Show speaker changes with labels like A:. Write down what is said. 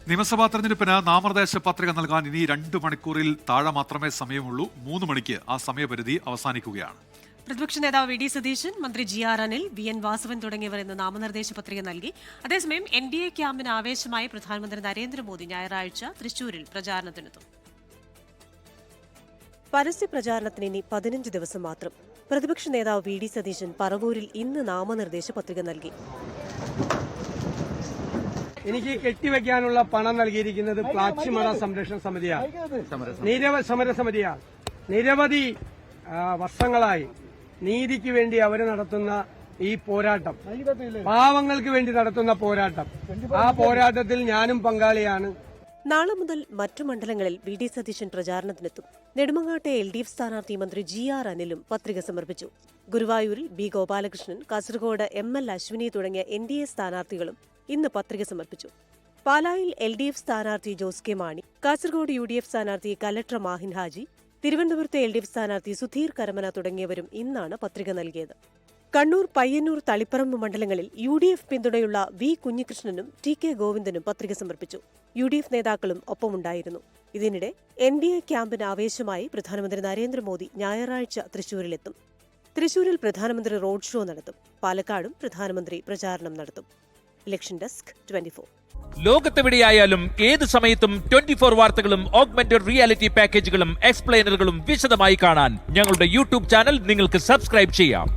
A: നിയമസഭാ തെരഞ്ഞെടുപ്പിന് നാമനിർദ്ദേശ പത്രിക നൽകാൻ ഇനി 2 മണിക്കൂറിൽ താഴെ മാത്രമേ സമയമുള്ളൂ. 3 മണിക്ക് ആ സമയപരിധി അവസാനിക്കുകയാണ്.
B: പ്രതിപക്ഷ നേതാവ് വി ഡി സതീശൻ, മന്ത്രി G R Anil, V N Vasavan തുടങ്ങിയവർ ഇന്ന് നാമനിർദ്ദേശ പത്രിക നൽകി. അതേസമയം NDA ക്യാമ്പിന് ആവേശമായി പ്രധാനമന്ത്രി നരേന്ദ്രമോദി ഞായറാഴ്ച തൃശൂരിൽ പ്രചാരണത്തിനെത്തും. പരസ്യ പ്രചാരണത്തിന് ഇനി 15 ദിവസം മാത്രം. പ്രതിപക്ഷ നേതാവ് വി ഡി സതീശൻ പറവൂരിൽ ഇന്ന് നാമനിർദ്ദേശ പത്രിക നൽകി.
C: എനിക്ക് കെട്ടിവെക്കാനുള്ള പണം നൽകിയിരിക്കുന്നത് പ്ലാച്ചിമട സംരക്ഷണ സമിതിയാണ്, സമരസമിതിയാണ്. നിരവധി വർഷങ്ങളായി നീതിക്ക് വേണ്ടി അവർ നടത്തുന്ന ഈ പോരാട്ടം, പാവങ്ങൾക്ക് വേണ്ടി നടത്തുന്ന പോരാട്ടം, ആ പോരാട്ടത്തിൽ ഞാനും പങ്കാളിയാണ്.
B: നാളെ മുതൽ മറ്റു മണ്ഡലങ്ങളിൽ വി ഡി സതീശൻ പ്രചാരണത്തിനെത്തും. നെടുമങ്ങാട്ടെ LDF സ്ഥാനാർത്ഥി മന്ത്രി ജി ആർ അനിലും പത്രിക സമർപ്പിച്ചു. ഗുരുവായൂരിൽ ബി ഗോപാലകൃഷ്ണൻ, കാസർഗോഡ് ML അശ്വിനി തുടങ്ങിയ NDA സ്ഥാനാർത്ഥികളും ഇന്ന് പത്രിക സമർപ്പിച്ചു. പാലായിൽ LDF സ്ഥാനാർത്ഥി ജോസ് കെ മാണി, കാസർഗോഡ് UDF സ്ഥാനാർത്ഥി കലക്ടർ മാഹിൻ ഹാജി, തിരുവനന്തപുരത്തെ LDF സ്ഥാനാർത്ഥി സുധീർ കരമന തുടങ്ങിയവരും ഇന്നാണ് പത്രിക നൽകിയത്. കണ്ണൂർ, പയ്യന്നൂർ, തളിപ്പറമ്പ് മണ്ഡലങ്ങളിൽ UDF പിന്തുണയുള്ള വി കുഞ്ഞികൃഷ്ണനും TK ഗോവിന്ദനും പത്രിക സമർപ്പിച്ചു. UDF നേതാക്കളും ഒപ്പമുണ്ടായിരുന്നു. ഇതിനിടെ NDA ക്യാമ്പിന് ആവേശമായി പ്രധാനമന്ത്രി നരേന്ദ്രമോദി ഞായറാഴ്ച തൃശൂരിലെത്തും. തൃശൂരിൽ പ്രധാനമന്ത്രി റോഡ് ഷോ നടത്തും. പാലക്കാടും പ്രധാനമന്ത്രി പ്രചാരണം നടത്തും. Election desk 24.
D: ലോകത്തെവിടെയായാലും ഏത് സമയത്തും 24 വാർത്തകളും ഓഗ്മെന്റഡ് റിയാലിറ്റി പാക്കേജുകളും എക്സ്പ്ലെയിനറുകളും വിശദമായി കാണാൻ ഞങ്ങളുടെ YouTube ചാനൽ നിങ്ങൾക്ക് സബ്സ്ക്രൈബ് ചെയ്യാം.